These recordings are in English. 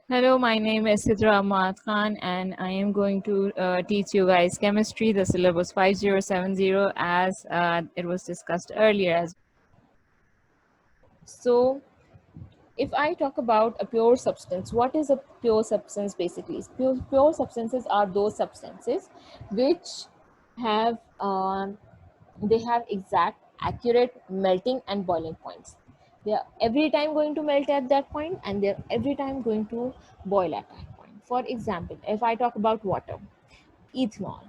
Hello, my name is Sidra Ahmad Khan, and I am going to teach you guys chemistry, the syllabus 5070, as it was discussed earlier. So, if I talk about a pure substance, what is a pure substance basically? Pure substances are those substances which have they have exact, accurate melting and boiling points. They are every time going to melt at that point, and they're every time going to boil at that point. For example, if I talk about water, ethanol,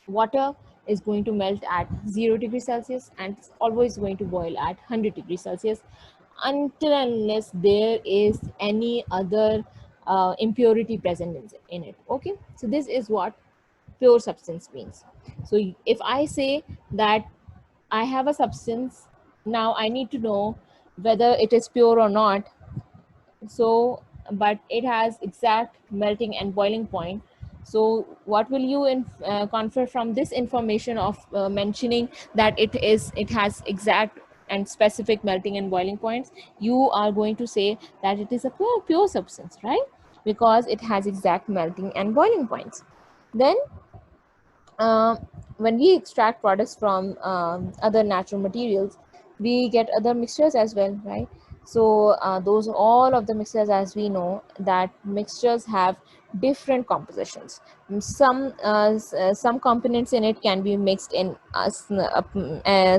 water is going to melt at 0 degrees Celsius and it's always going to boil at 100 degrees Celsius until unless there is any other impurity present in it. Okay, so this is what pure substance means. So if I say that I have a substance, now I need to know whether it is pure or not. So but it has exact melting and boiling point. So what will you confer from this information of mentioning that it has exact and specific melting and boiling points? You are going to say that it is a pure substance, right? Because it has exact melting and boiling points. Then uh, when we extract products from other natural materials, we get other mixtures as well, right? So those all of the mixtures, as we know, that mixtures have different compositions. Some components in it can be mixed in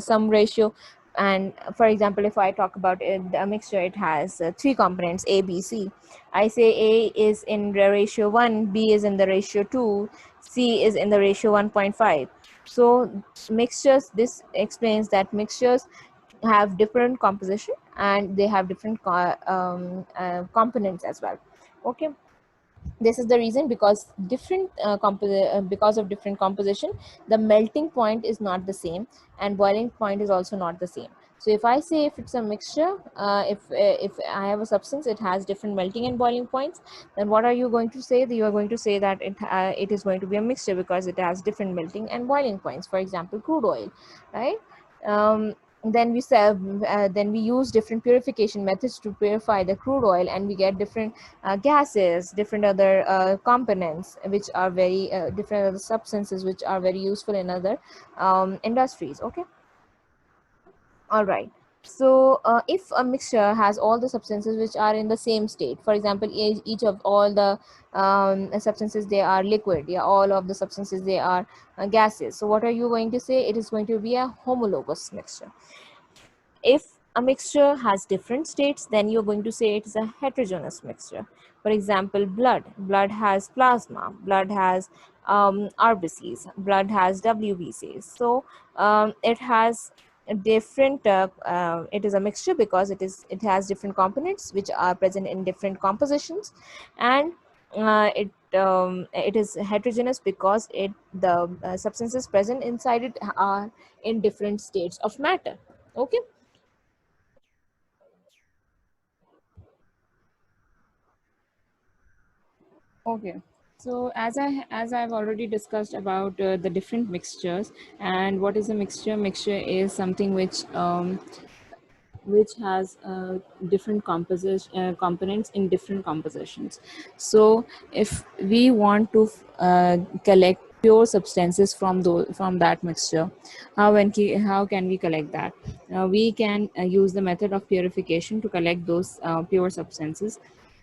some ratio. And for example, if I talk about a mixture, it has three components, A, B, C. I say A is in the ratio 1, B is in the ratio 2, C is in the ratio 1.5. So mixtures, this explains that mixtures have different composition and they have different components as well. Okay, this is the reason, because because of different composition, the melting point is not the same and boiling point is also not the same. So if I say, if it's a mixture, if I have a substance, it has different melting and boiling points, then what are you going to say? You are going to say that it is going to be a mixture because it has different melting and boiling points. For example, crude oil, right? Then we sell then we use different purification methods to purify the crude oil, and we get different gases, different other components which are very different other substances which are very useful in other industries. Okay, all right. So if a mixture has all the substances which are in the same state, for example, each of all the substances, they are liquid, yeah, all of the substances, they are gases. So what are you going to say? It is going to be a homologous mixture. If a mixture has different states, then you're going to say it is a heterogeneous mixture. For example, blood has plasma, blood has RBCs, blood has WBCs. So it has a different it is a mixture because it has different components which are present in different compositions. And it is heterogeneous because the substances present inside it are in different states of matter. Okay. Okay. So as I've already discussed about the different mixtures, and what is a mixture? Mixture is something which has different components in different compositions. So if we want to collect pure substances from that mixture, how can we collect that? We can use the method of purification to collect those pure substances.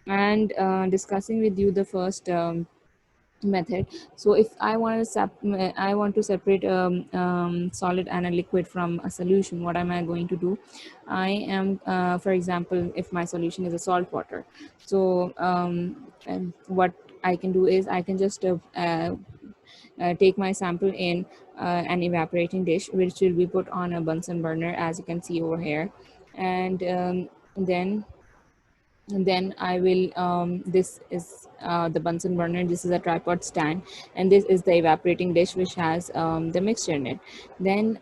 And discussing with you the first method. So if I want to separate solid and a liquid from a solution, what am I going to do? I am for example, if my solution is a salt water, so and what I can do is I can just take my sample in an evaporating dish, which will be put on a Bunsen burner, as you can see over here. And then then I will this is the Bunsen burner, this is a tripod stand, and this is the evaporating dish which has the mixture in it. Then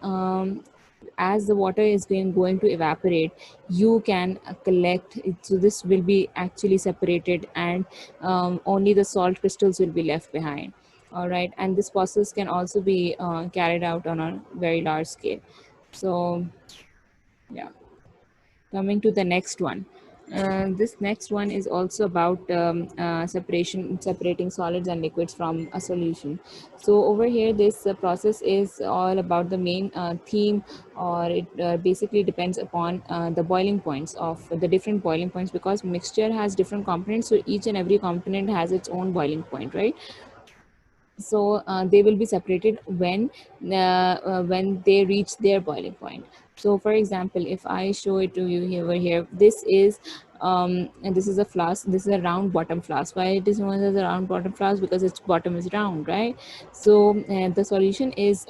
as the water is going to evaporate, you can collect it. So this will be actually separated, and only the salt crystals will be left behind. All right, and this process can also be carried out on a very large scale. So yeah, coming to the next one. This next one is also about separating solids and liquids from a solution. So over here, this process is all about the main theme, or it basically depends upon the boiling points of the different boiling points, because mixture has different components. So each and every component has its own boiling point, right? So they will be separated when they reach their boiling point. So for example, if I show it to you here, over here, this is and this is a flask. This is a round bottom flask. Why it is known as a round bottom flask? Because its bottom is round, right? So the solution is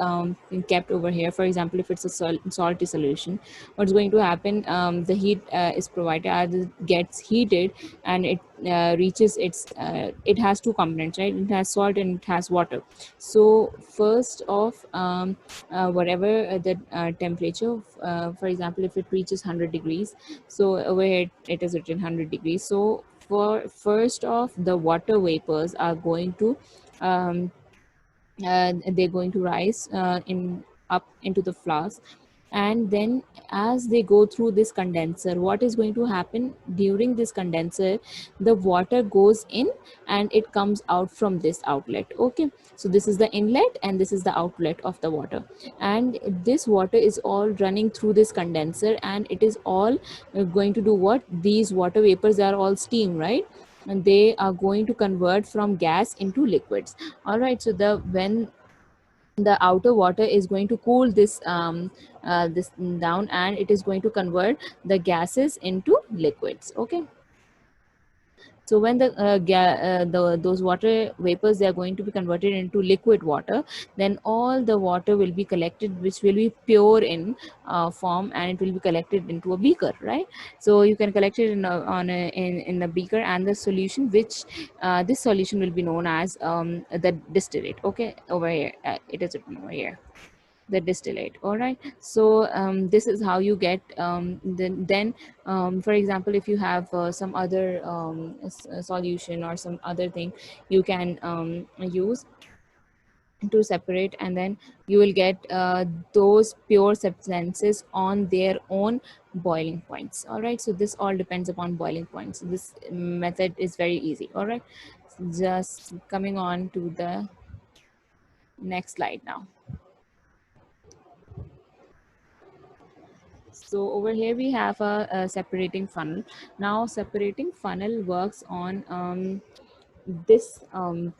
kept over here. For example, if it's a salty solution, what's going to happen, the heat is provided as it gets heated, and it reaches its it has two components, right? It has salt and it has water. So first off, whatever the temperature, for example, if it reaches 100 degrees, so over here it is written 100 degrees. So for first off, the water vapors are going to they're going to rise in up into the flask, and then as they go through this condenser, what is going to happen during this condenser, the water goes in and it comes out from this outlet. Okay, so this is the inlet and this is the outlet of the water, and this water is all running through this condenser, and it is all going to do what? These water vapors are all steam, right? And they are going to convert from gas into liquids. All right, so the when the outer water is going to cool this down, and it is going to convert the gases into liquids. Okay, so when those water vapors, they are going to be converted into liquid water, then all the water will be collected, which will be pure in form, and it will be collected into a beaker, right? So you can collect it in a beaker, and the solution, which this solution will be known as the distillate. Okay, over here it is written over here, the distillate. All right, so this is how you get then for example, if you have some other solution or some other thing, you can use to separate, and then you will get those pure substances on their own boiling points. All right, so this all depends upon boiling points. This method is very easy. All right, just coming on to the next slide now. So over here we have a separating funnel. Now separating funnel works on this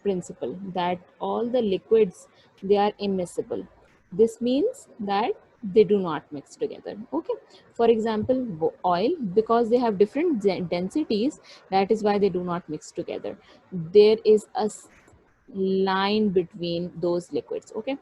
principle that all the liquids, they are immiscible. This means that they do not mix together. Okay, for example, oil, because they have different densities, that is why they do not mix together. There is a line between those liquids. Okay,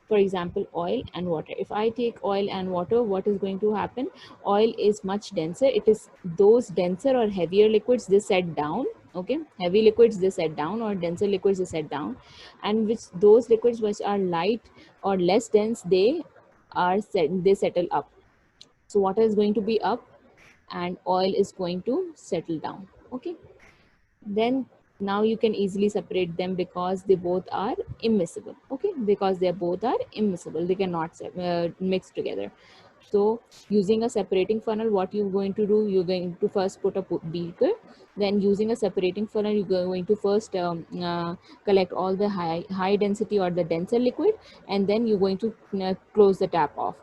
for example, oil and water. If I take oil and water, what is going to happen? Oil is much denser. It is those denser or heavier liquids, they set down. Okay, heavy liquids, they set down, or denser liquids, they set down, and which those liquids which are light or less dense, they they settle up. So water is going to be up and oil is going to settle down. Okay, then now you can easily separate them because they both are immiscible. Okay, because they both are immiscible, they cannot mix together. So using a separating funnel, what you're going to do, you're going to first put a beaker, then using a separating funnel, you're going to first collect all the high density or the denser liquid, and then you're going to close the tap off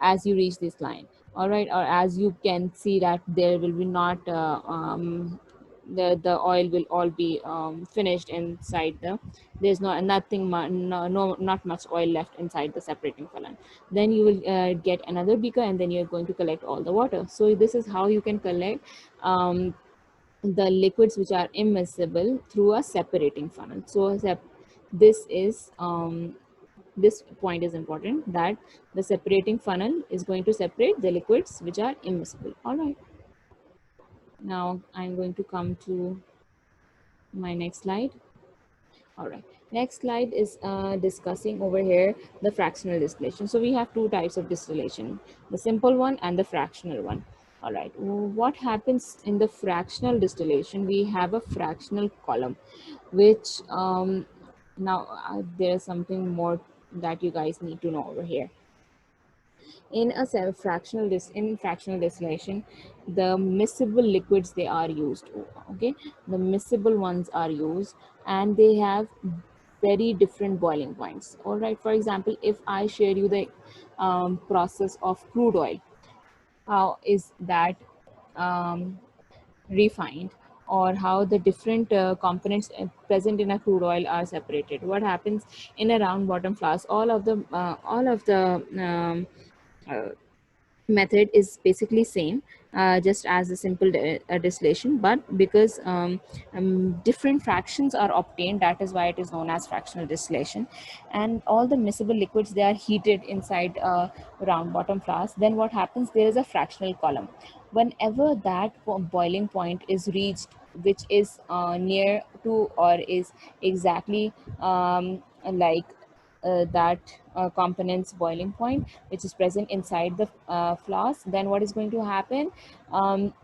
as you reach this line. All right, or as you can see that there will be not the oil will all be finished inside the, there's nothing not much oil left inside the separating funnel. Then you will get another beaker, and then you're going to collect all the water. So this is how you can collect the liquids which are immiscible through a separating funnel. So this is this point is important, that the separating funnel is going to separate the liquids which are immiscible. All right, now I'm going to come to my next slide. All right, next slide is discussing over here the fractional distillation. So we have two types of distillation, the simple one and the fractional one. All right, what happens in the fractional distillation? We have a fractional column, which now there's something more that you guys need to know over here. In a in fractional distillation, the miscible liquids they are used, okay, the miscible ones are used, and they have very different boiling points. All right, for example, if I share you the process of crude oil, how is that um, refined, or how the different components present in a crude oil are separated. What happens in a round bottom flask? All of the uh, method is basically same, just as a simple distillation, but because different fractions are obtained, that is why it is known as fractional distillation. And all the miscible liquids, they are heated inside a round bottom flask. Then what happens, there is a fractional column. Whenever that boiling point is reached, which is near to or is exactly like that component's boiling point, which is present inside the flask, then what is going to happen,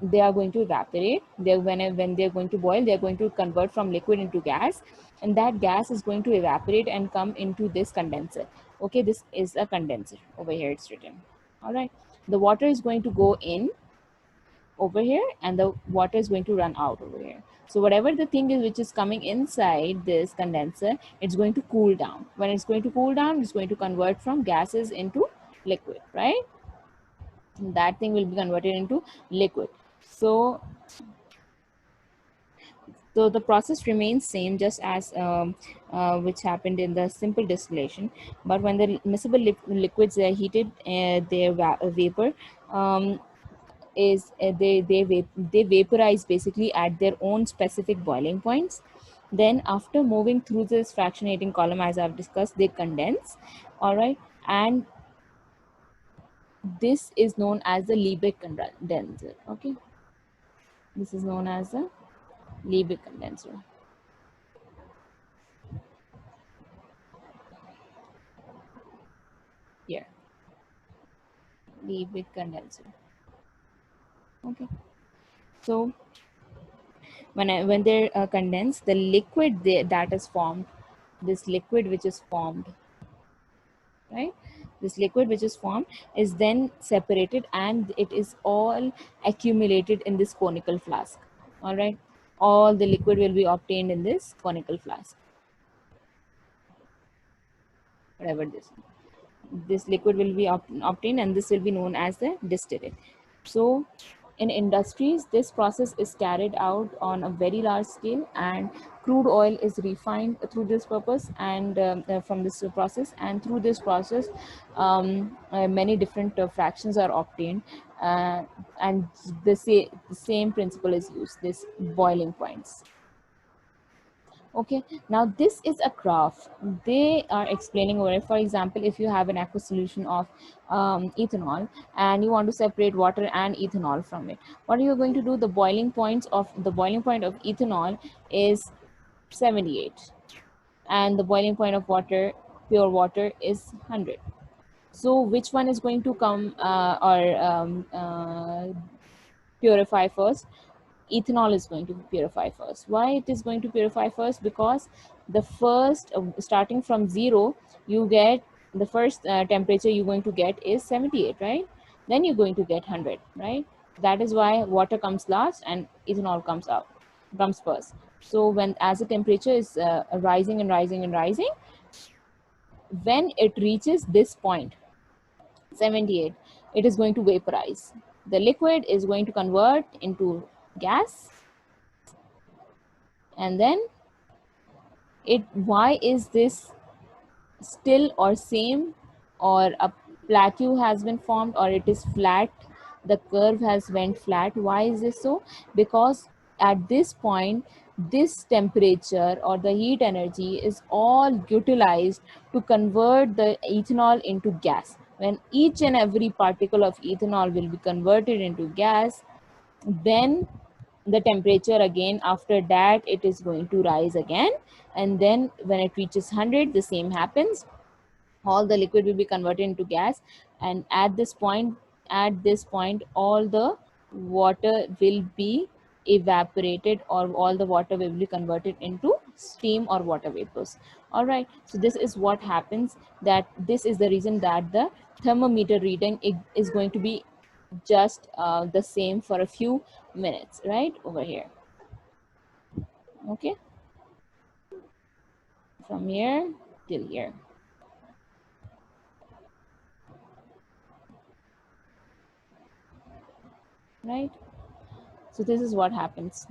they are going to evaporate. When they're going to boil, they're going to convert from liquid into gas, and that gas is going to evaporate and come into this condenser. Okay, this is a condenser. Over here it's written. All right, the water is going to go in over here, and the water is going to run out over here. So whatever the thing is which is coming inside this condenser, it's going to cool down. When it's going to cool down, it's going to convert from gases into liquid, right? That thing will be converted into liquid. So the process remains same, just as which happened in the simple distillation. But when the miscible liquids are heated, their vapor um, is they vaporize basically at their own specific boiling points. Then after moving through this fractionating column, as I've discussed, they condense. All right, and this is known as the Liebig condenser. Okay, this is known as the Liebig condenser. Here, Liebig condenser. Okay, so when they're condensed, the liquid that is formed, this liquid which is formed, right, this liquid which is formed is then separated, and it is all accumulated in this conical flask. All right, all the liquid will be obtained in this conical flask, whatever this liquid will be obtained, and this will be known as the distillate. So in industries, this process is carried out on a very large scale, and crude oil is refined through this purpose, and from this process, and through this process many different fractions are obtained, uh, and the same principle is used, this boiling points. Okay, now this is a graph. They are explaining over it. For example, if you have an aqueous solution of ethanol, and you want to separate water and ethanol from it, what are you going to do? The boiling point of ethanol is 78, and the boiling point of water, pure water, is 100. So which one is going to come or purify first? Ethanol is going to purify first. Why it is going to purify first? Because the first starting from zero, you get the first temperature you're going to get is 78, right? Then you're going to get 100, right? That is why water comes last and ethanol comes first. So when as the temperature is rising and rising and rising, when it reaches this point 78, it is going to vaporize. The liquid is going to convert into gas, and then it why is this still or same, or a plateau has been formed, or it is flat, the curve has went flat? Why is this so? Because at this point, this temperature or the heat energy is all utilized to convert the ethanol into gas. When each and every particle of ethanol will be converted into gas, then the temperature again after that it is going to rise again, and then when it reaches 100, the same happens. All the liquid will be converted into gas, and at this point all the water will be evaporated, or all the water will be converted into steam or water vapors. All right, so this is what happens, that this is the reason that the thermometer reading is going to be just the same for a few minutes, right over here. Okay, from here till here, right? So this is what happens.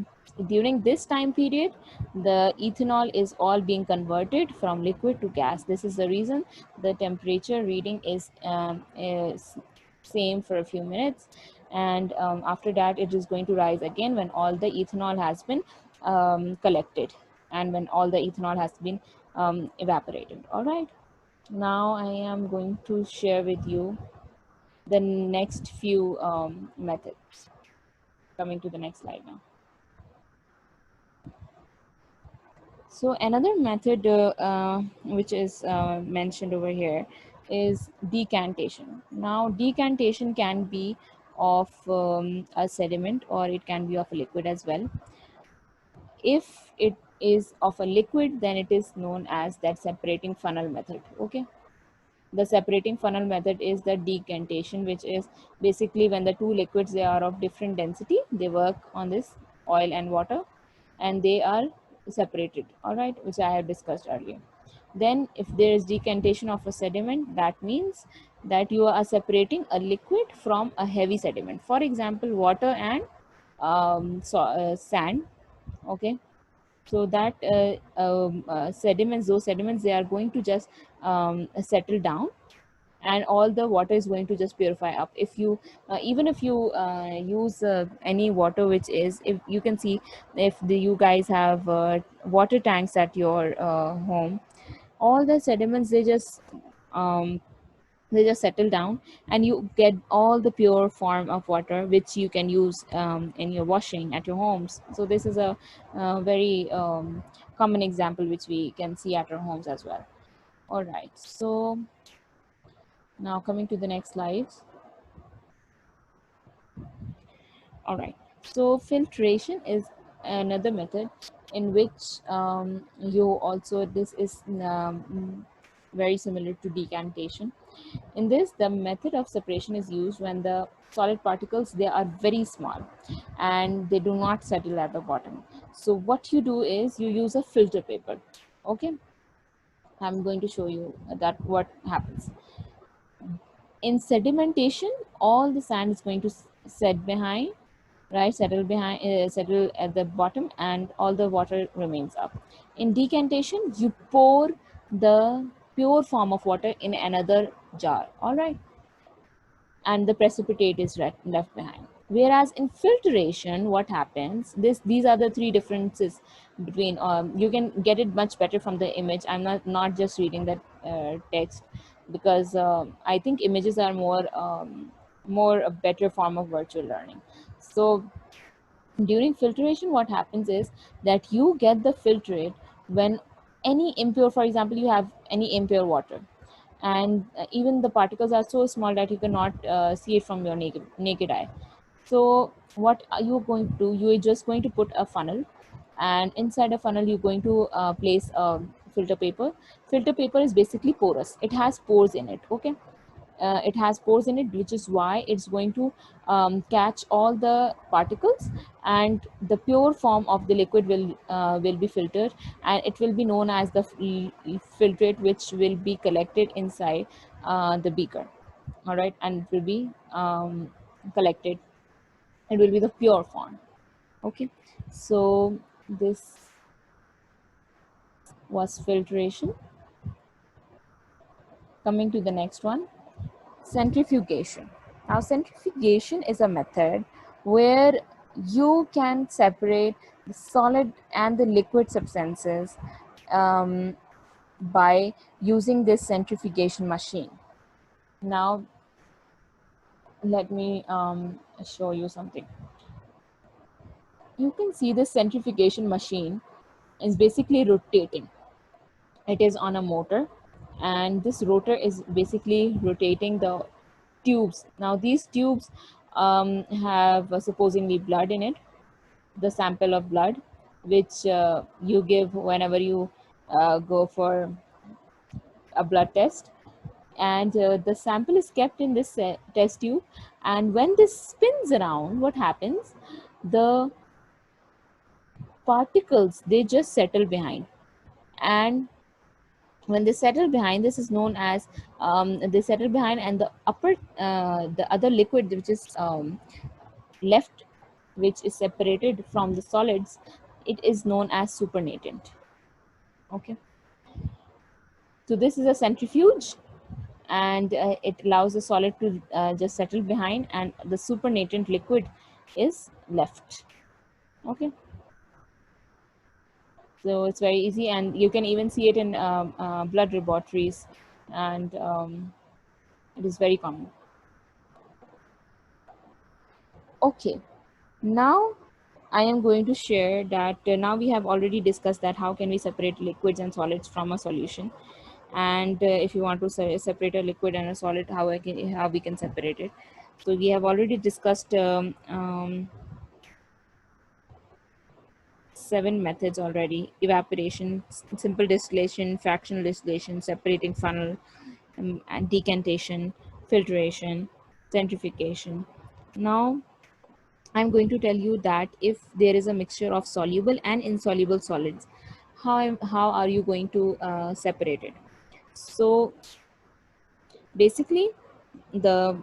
During this time period, the ethanol is all being converted from liquid to gas. This is the reason the temperature reading is same for a few minutes. And after that, it is going to rise again when all the ethanol has been collected and when all the ethanol has been evaporated. All right. Now I am going to share with you the next few methods. Coming to the next slide now. So another method which is mentioned over here is decantation. Now decantation can be of a sediment or it can be of a liquid as well. If it is of a liquid, then it is known as that separating funnel method. Okay. The separating funnel method is the decantation, which is basically when the two liquids, they are of different density, they work on this oil and water and they are separated, all right, which I have discussed earlier. Then if there is decantation of a sediment, that means that you are separating a liquid from a heavy sediment, for example water and sand. Okay, so that sediments, those sediments, they are going to just settle down and all the water is going to just purify up. If you even if you use any water, which is, if you can see, if you guys have water tanks at your home, all the sediments, um, they just settle down and you get all the pure form of water which you can use in your washing at your homes. So this is a very common example which we can see at our homes as well. All right, so now coming to the next slides. All right, so filtration is another method in which you also, this is very similar to decantation. In this, the method of separation is used when the solid particles, they are very small and they do not settle at the bottom. So what you do is you use a filter paper. Okay, I'm going to show you that what happens. In sedimentation, all the sand is going to set behind, right, settle at the bottom and all the water remains up. In decantation, you pour the pure form of water in another jar, all right, and the precipitate is left behind. Whereas in filtration, what happens, these are the three differences between, you can get it much better from the image. I'm not just reading that text, because I think images are more a better form of virtual learning. So during filtration, what happens is that you get the filtrate when any impure, for example, you have any impure water, and even the particles are so small that you cannot see it from your naked eye. So what are you going to do? You're just going to put a funnel, and inside a funnel you're going to place a filter paper. Filter paper is basically porous, it has pores in it. Okay, it has pores in it, which is why it's going to catch all the particles, and the pure form of the liquid will be filtered, and it will be known as the filtrate, which will be collected inside the beaker. All right, and it will be collected, it will be the pure form. Okay, so this was filtration. Coming to the next one, centrifugation. Now, centrifugation is a method where you can separate the solid and the liquid substances um, by using this centrifugation machine. Now, let me show you something. You can see this centrifugation machine is basically rotating. It is on a motor, and this rotor is basically rotating the tubes. Now these tubes have supposedly blood in it, the sample of blood, which you give whenever you go for a blood test. and the sample is kept in this test tube, and when this spins around, what happens, the particles, they just settle behind, and when they settle behind, this is known as they settle behind, and the the other liquid which is left, which is separated from the solids, it is known as supernatant. Okay, so this is a centrifuge, and it allows the solid to just settle behind, and the supernatant liquid is left. Okay, so it's very easy, and you can even see it in blood laboratories, and it is very common. Okay, now I am going to share that now we have already discussed that how can we separate liquids and solids from a solution, and if you want to separate a liquid and a solid, how we can separate it. So we have already discussed 7 methods already: evaporation, simple distillation, fractional distillation, separating funnel, and decantation, filtration, centrifugation. Now I'm going to tell you that if there is a mixture of soluble and insoluble solids, how are you going to separate it? So basically, the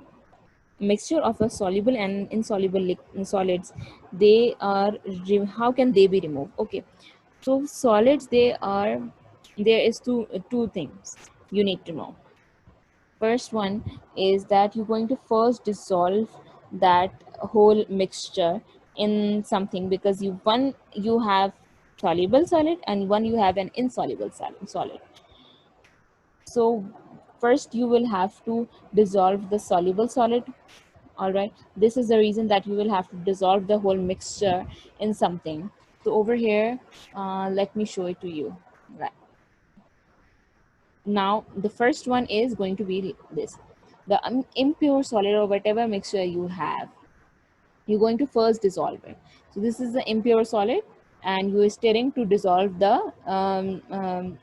mixture of a soluble and insoluble solids, they are how can they be removed? Okay, so solids, they are, there is two things you need to know. First one is that you're going to first dissolve that whole mixture in something, because you have soluble solid and one you have an insoluble solid. So first you will have to dissolve the soluble solid. All right, this is the reason that you will have to dissolve the whole mixture in something. So over here, let me show it to you. Right now, the first one is going to be this: the impure solid, or whatever mixture you have, you're going to first dissolve it. So this is the impure solid, and you are stirring to dissolve the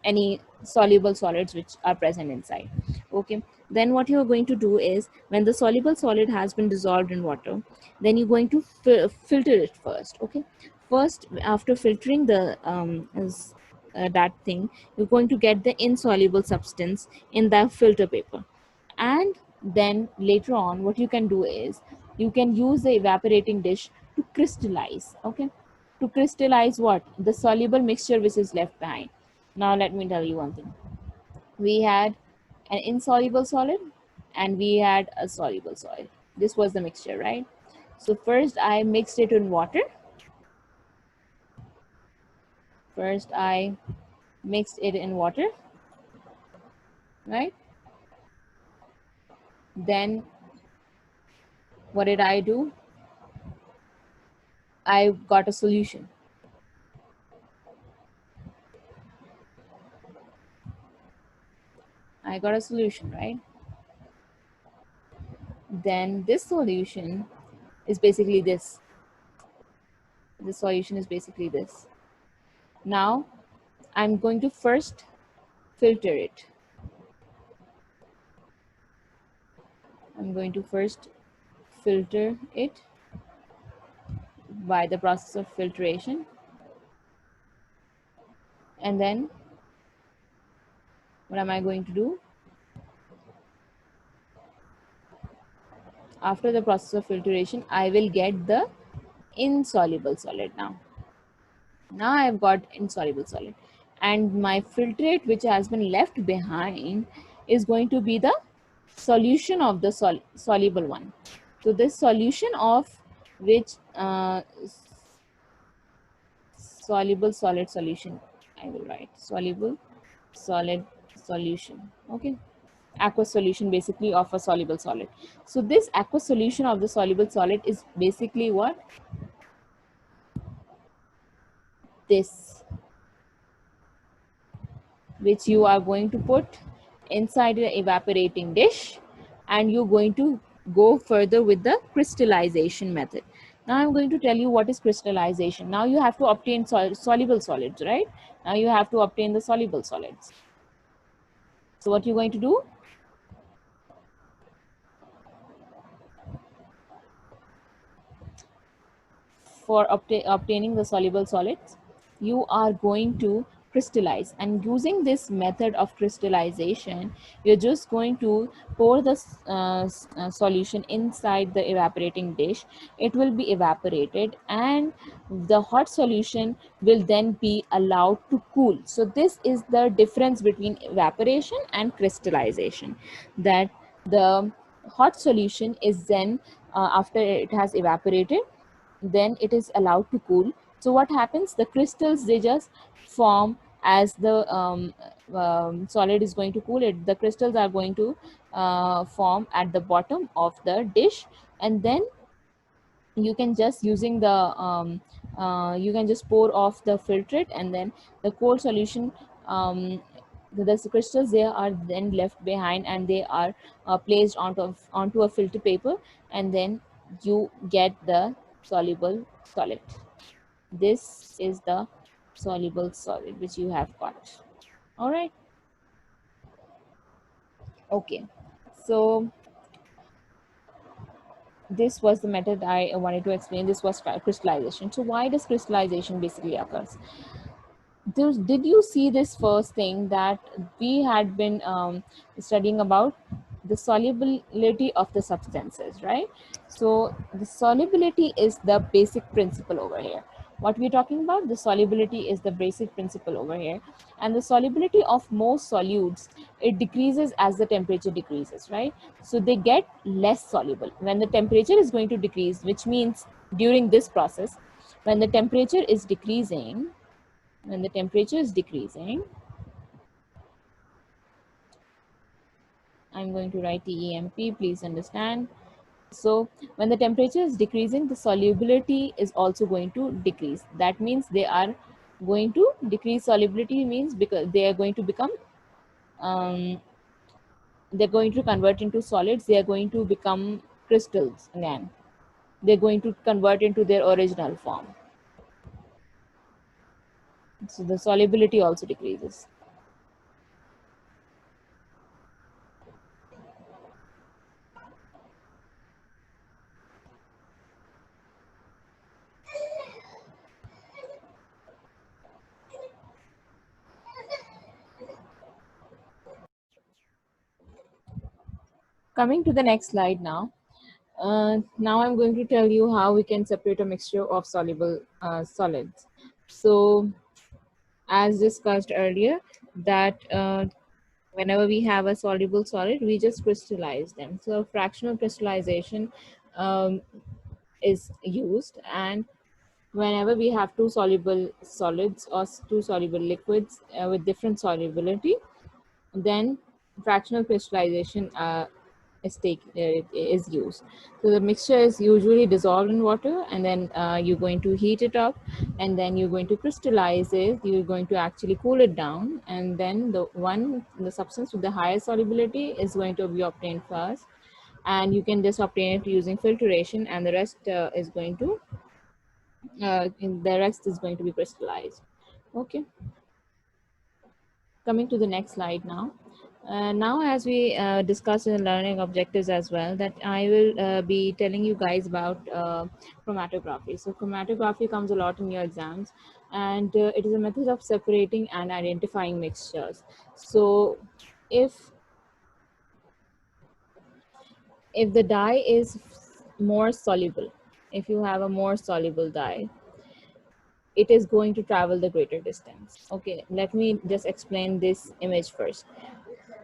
any soluble solids which are present inside. Okay, then what you're going to do is, when the soluble solid has been dissolved in water, then you're going to filter it first. Okay, first, after filtering the that thing, you're going to get the insoluble substance in the filter paper, and then later on what you can do is, you can use the evaporating dish to crystallize. Okay, to crystallize what, the soluble mixture which is left behind. Now let me tell you one thing: we had an insoluble solid and we had a soluble solid. This was the mixture, right? So first I mixed it in water. First I mixed it in water, right? Then what did I do? I got a solution. I got a solution, right? Then this solution is basically this. The solution is basically this. Now I'm going to first filter it. I'm going to first filter it by the process of filtration, and then what am I going to do? After the process of filtration, I will get the insoluble solid. Now I've got insoluble solid, and my filtrate which has been left behind is going to be the solution of the soluble one. So this solution of which soluble solid solution, I will write soluble solid solution. Okay, aqueous solution basically of a soluble solid. So this aqueous solution of the soluble solid is basically what, this, which you are going to put inside the evaporating dish, and you're going to go further with the crystallization method. Now I'm going to tell you what is crystallization. Now you have to obtain soluble solids, right? Now you have to obtain the soluble solids. So what you're going to do? for obtaining the soluble solids, you are going to crystallize, and using this method of crystallization, you're just going to pour the solution inside the evaporating dish. It will be evaporated, and the hot solution will then be allowed to cool. So this is the difference between evaporation and crystallization, that the hot solution is then, after it has evaporated, then it is allowed to cool. So what happens, the crystals, they just form as the solid is going to cool it. The crystals are going to form at the bottom of the dish, and then you can just using the you can just pour off the filtrate, and then the cold solution, the crystals, they are then left behind, and they are placed onto a filter paper, and then you get the soluble solid. This is the soluble solid which you have got. All right. Okay, so this was the method I wanted to explain. This was crystallization. So why does crystallization basically occurs? Did you see this first thing that we had been studying about, the solubility of the substances, right? So the solubility is the basic principle over here. What we're talking about, the solubility is the basic principle over here. And the solubility of most solutes, it decreases as the temperature decreases, right? So they get less soluble when the temperature is going to decrease, which means during this process, when the temperature is decreasing, when the temperature is decreasing, I'm going to write TEMP, please understand. So when the temperature is decreasing, the solubility is also going to decrease. That means they are going to decrease. Solubility means because they are going to become, um, they're going to convert into solids, they are going to become crystals again. They're going to convert into their original form. So the solubility also decreases. Coming to the next slide now. Now I'm going to tell you how we can separate a mixture of soluble solids. So as discussed earlier, that whenever we have a soluble solid, we just crystallize them. So fractional crystallization is used, and whenever we have two soluble solids or two soluble liquids with different solubility, then fractional crystallization is used. So the mixture is usually dissolved in water, and then you're going to heat it up, and then you're going to crystallize it. You're going to actually cool it down, and then the substance with the highest solubility is going to be obtained first, and you can just obtain it using filtration, and the rest is going to be crystallized. Okay, coming to the next slide now. Now, as we discussed in the learning objectives as well, that I will be telling you guys about chromatography. So chromatography comes a lot in your exams, and it is a method of separating and identifying mixtures. So if the dye is more soluble, if you have a more soluble dye, it is going to travel the greater distance. Okay, let me just explain this image first.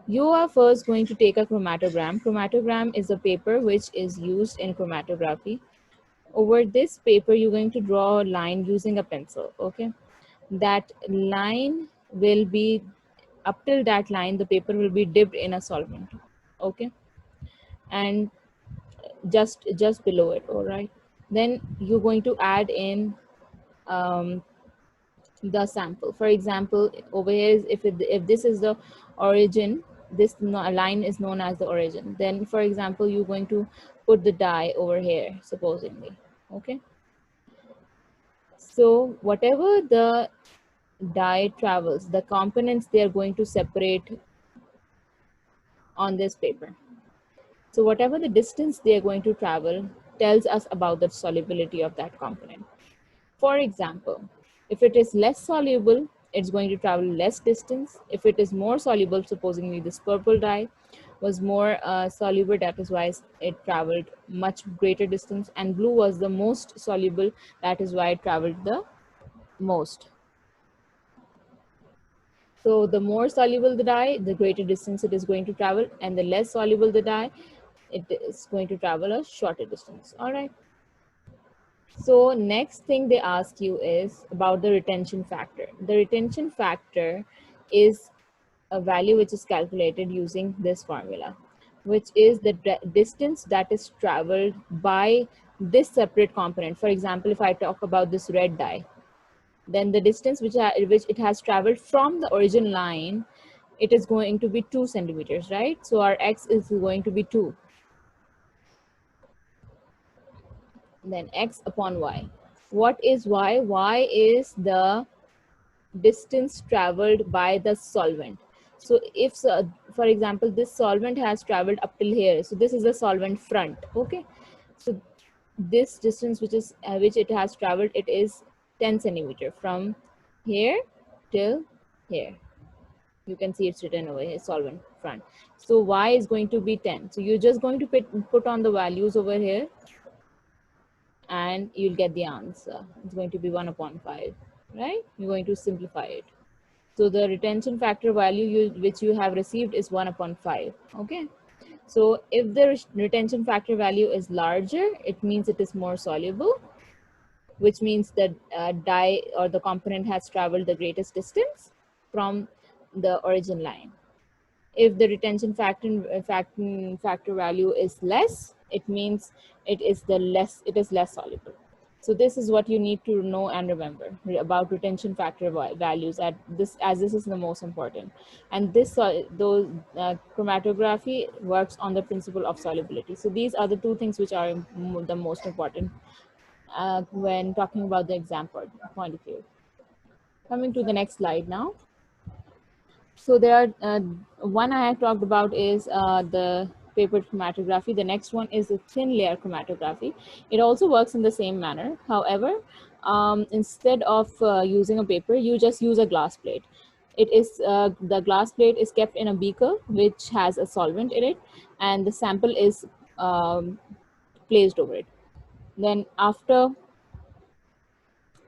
You are first going to take a chromatogram. Chromatogram is a paper which is used in chromatography. Over this paper, you're going to draw a line using a pencil, okay? That line will be, up till that line, the paper will be dipped in a solvent, okay? And just below it, all right? Then you're going to add in um, the sample. For example, over here, if this is the origin, this line is known as the origin. Then, for example, you're going to put the dye over here, supposedly. Okay. So whatever the dye travels, the components, they are going to separate on this paper. So whatever the distance they are going to travel tells us about the solubility of that component. For example, if it is less soluble, it's going to travel less distance. If it is more soluble, supposedly this purple dye was more soluble, that is why it traveled much greater distance, and blue was the most soluble, that is why it traveled the most. So the more soluble the dye, the greater distance it is going to travel, and the less soluble the dye, it is going to travel a shorter distance. All right. So next thing they ask you is about the retention factor. The retention factor is a value which is calculated using this formula, which is the distance that is traveled by this separate component. For example, if I talk about this red dye, then the distance which it has traveled from the origin line, it is going to be 2 centimeters, right? So our x is going to be 2. Then x upon y. What is y? Y is the distance traveled by the solvent. So if, for example, this solvent has traveled up till here, so this is the solvent front, okay? So this distance which it has traveled, it is 10 centimeter from here till here. You can see it's written over here, solvent front. So y is going to be 10. So you're just going to put on the values over here, and you'll get the answer. It's going to be 1 upon 5, right? You're going to simplify it. So the retention factor value which you have received is 1 upon 5, okay? So if the retention factor value is larger, it means it is more soluble, which means that dye or the component has traveled the greatest distance from the origin line. If the retention factor value is less, it means it is less soluble. So this is what you need to know and remember about retention factor values as this is the most important. And this chromatography works on the principle of solubility. So these are the two things which are the most important when talking about the exam point of view. Coming to the next slide now. So there are one I have talked about is the paper chromatography. The next one is the thin layer chromatography. It also works in the same manner. However, instead of using a paper, you just use a glass plate. It is the glass plate is kept in a beaker which has a solvent in it, and the sample is placed over it. Then after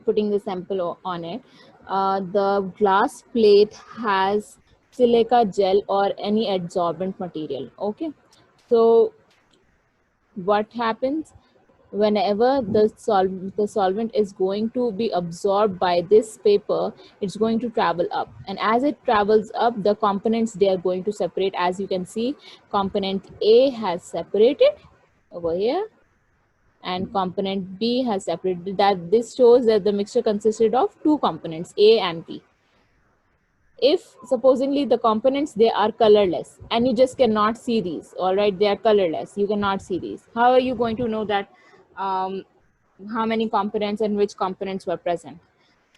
putting the sample on it, the glass plate has silica gel or any adsorbent material, okay? So what happens whenever the solvent is going to be absorbed by this paper, it's going to travel up, and as it travels up, the components, they are going to separate. As you can see, component A has separated over here, and component B has separated. That this shows that the mixture consisted of two components, A and B. If supposedly the components, they are colorless and you just cannot see these, all right, they are colorless, you cannot see these, how are you going to know that how many components and which components were present?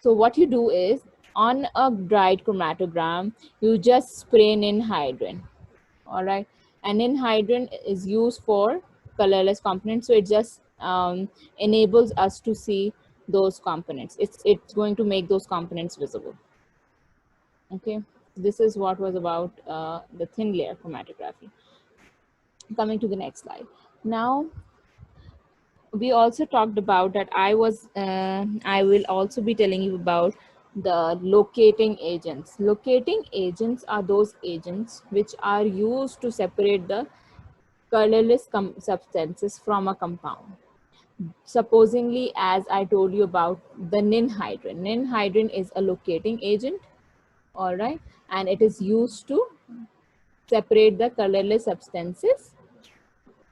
So what you do is, on a dried chromatogram, you just spray ninhydrin, all right, and ninhydrin is used for colorless components, so it just enables us to see those components. It's going to make those components visible. Okay, this is what was about the thin layer chromatography. Coming to the next slide. Now, we also talked about that I will also be telling you about the locating agents. Locating agents are those agents which are used to separate the colorless substances from a compound. Supposingly, as I told you about the ninhydrin. Ninhydrin is a locating agent, all right, and it is used to separate the colorless substances.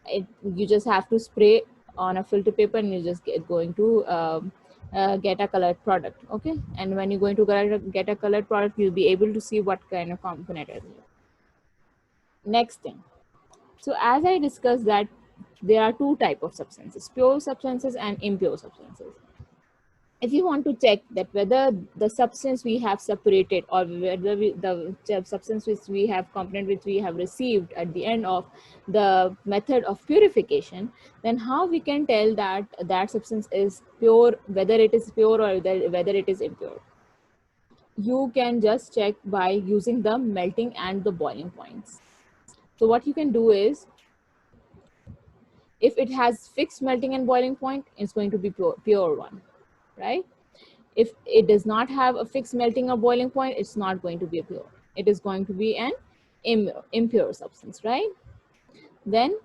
You just have to spray on a filter paper and you just going to get a colored product, okay? And when you're going to get a colored product, you'll be able to see what kind of component is it. Next thing. So as I discussed that there are two types of substances, pure substances and impure substances. if you want to check that whether the substance we have separated or whether the substance which we have component which we have received at the end of the method of purification, then how we can tell that that substance is pure, whether it is pure or whether it is impure? You can just check by using the melting and the boiling points. So what you can do is, if it has fixed melting and boiling point, it's going to be pure one, right? If it does not have a fixed melting or boiling point, it's not going to be a pure. It is going to be an impure substance, right? Then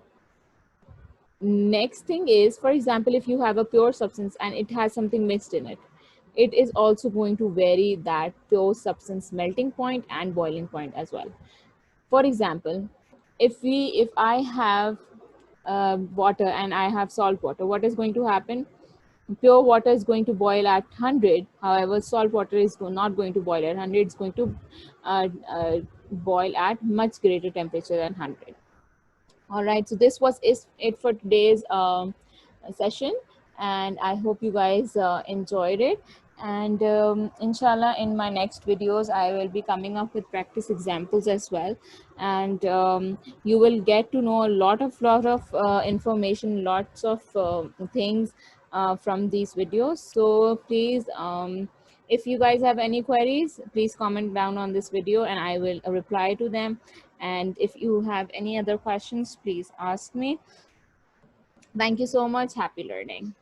next thing is, for example, if you have a pure substance and it has something mixed in it, it is also going to vary that pure substance melting point and boiling point as well. For example, if I have water and I have salt water, what is going to happen? Pure water is going to boil at 100. However, salt water is not going to boil at 100. It's going to boil at much greater temperature than 100. All right, so this was it for today's session, and I hope you guys enjoyed it. And inshallah, in my next videos, I will be coming up with practice examples as well, and you will get to know a lot of information, lots of things from these videos. So please, if you guys have any queries, please comment down on this video, and I will reply to them. And if you have any other questions, please ask me. Thank you so much. Happy learning.